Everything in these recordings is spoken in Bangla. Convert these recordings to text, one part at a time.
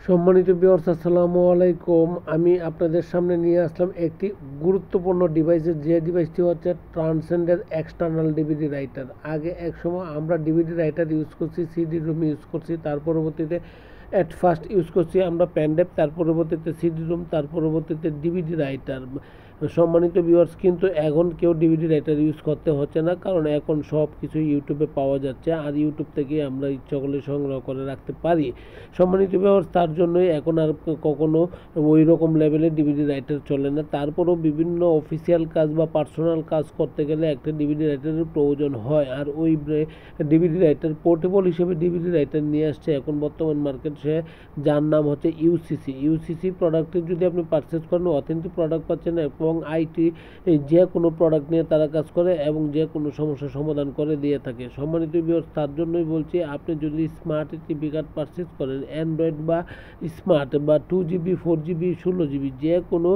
সম্মানিত ভিউয়ার্স, আসসালামু আলাইকুম। আমি আপনাদের সামনে নিয়ে আসলাম একটি গুরুত্বপূর্ণ ডিভাইসের, যে ডিভাইসটি হচ্ছে ট্রান্সেন্ডের এক্সটার্নাল ডিভিডি রাইটার। আগে এক সময় আমরা ডিভিডি রাইটার ইউজ করছি, সিডি রুম ইউজ করছি, তার পরবর্তীতে অ্যাট ফার্স্ট ইউজ করছি আমরা প্যানড্রাইভ, তার পরবর্তীতে সিডি রুম, তার পরবর্তীতে ডিভিডি রাইটার। সম্মানিত ভিউয়ার্স, কিন্তু এখন কেউ ডিভিডি রাইটার ইউজ করতে হচ্ছে না, কারণ এখন সব কিছু ইউটিউবে পাওয়া যাচ্ছে, আর ইউটিউব থেকে আমরা ইচ্ছা করলে সংগ্রহ করে রাখতে পারি। সম্মানিত ভিউয়ার্স, তার জন্যই এখন আর কখনো ওই রকম লেভেলের ডিভিডি রাইটার চলে না। তারপরেও বিভিন্ন অফিসিয়াল কাজ বা পার্সোনাল কাজ করতে গেলে একটা ডিভিডি রাইটারের প্রয়োজন হয়, আর ওই ডিভিডি রাইটার পোর্টেবল হিসেবে ডিভিডি রাইটার নিয়ে আসছে এখন বর্তমান মার্কেট, যার নাম হচ্ছে ইউসিসি। ইউসিসি প্রোডাক্টের যদি আপনি পারচেস করেন, অথেন্টিক প্রোডাক্ট পাচ্ছেন, এবং আইটি যে কোনো প্রোডাক্ট নিয়ে তারা কাজ করে এবং যে কোনো সমস্যার সমাধান করে দিয়ে থাকে। সম্মানিত ভিউয়ার্স, তার জন্যই বলছি, আপনি যদি স্মার্ট টিভি কার্ড পারচেস করেন, অ্যান্ড্রয়েড বা স্মার্ট বা 2GB 4GB 16GB যে কোনো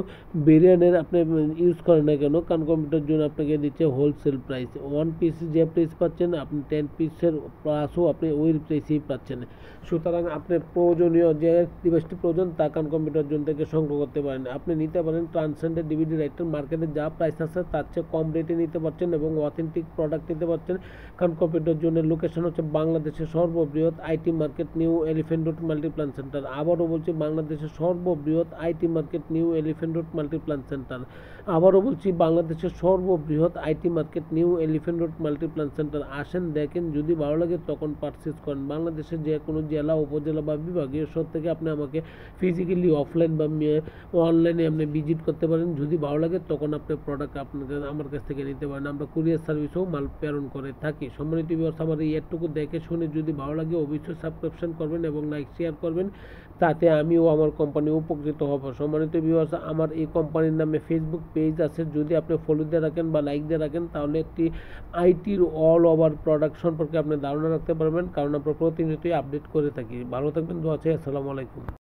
ভেরিয়েন্টের আপনি ইউজ করেন না কেন, কারণ কম্পিউটার জন্য আপনাকে দিচ্ছে হোলসেল প্রাইস। 1 পিস যে প্রাইস পাচ্ছেন, আপনি 10 পিসের প্লাসও আপনি ওই প্রাইসেই পাচ্ছেন। সুতরাং আপনার প্রয়োজনীয় যে ডিভাইসটি প্রয়োজন তা কারণ কম্পিউটার জোন থেকে সংগ্রহ করতে পারেন। আপনি নিতে পারেন ট্রান্সেন্ডের ডিভিডি রাইটার। মার্কেটে যা প্রাইস আছে তার চেয়ে কম রেটে নিতে পারছেন এবং অথেন্টিক প্রোডাক্ট নিতে পারছেন, কারণ কম্পিউটার জোনের লোকেশন হচ্ছে বাংলাদেশের সর্ববৃহৎ IT market new elephant road Multiplan centre. আবারও বলছি, বাংলাদেশের সর্ববৃহৎ IT market new elephant road Multiplan centre. আবারও বলছি, বাংলাদেশের সর্ববৃহৎ IT market new elephant road Multiplan centre. আসেন, দেখেন, যদি ভালো লাগে তখন পারচেস করেন। বাংলাদেশের যে কোনো জেলা, উপজেলা বা বিভাগীয় স্তর থেকে আপনি আমাকে ফিজিক্যালি, অফলাইন বা অনলাইনে আপনি ভিজিট করতে পারেন। যদি ভালো লাগে তখন আপনি প্রোডাক্ট আপনাকে আমার কাছ থেকে নিতে পারেন। আমরা কুরিয়ার সার্ভিসেও মাল প্রেরণ করে থাকি। সম্মানিত ভিউয়ার্স, আমার এই এটুকু দেখে শুনে যদি ভালো লাগে অবশ্যই সাবস্ক্রিপশন করবেন এবং লাইক শেয়ার করবেন, তাতে আমিও আমার কোম্পানি উপকৃত হব। সম্মানিত ভিউয়ার্স, আমার এই কোম্পানির নামে ফেসবুক পেজ আছে, যদি আপনি ফলো দিয়ে রাখেন বা লাইক দিয়ে রাখেন, তাহলে একটি আইটির অল ওভার প্রোডাক্ট সম্পর্কে আপনি ধারণা রাখতে পারবেন, কারণ আমরা প্রতিনিয়তই আপডেট করে থাকি। ভালো থাকবেন, দোয়া চাই। আসসালামু আলাইকুম।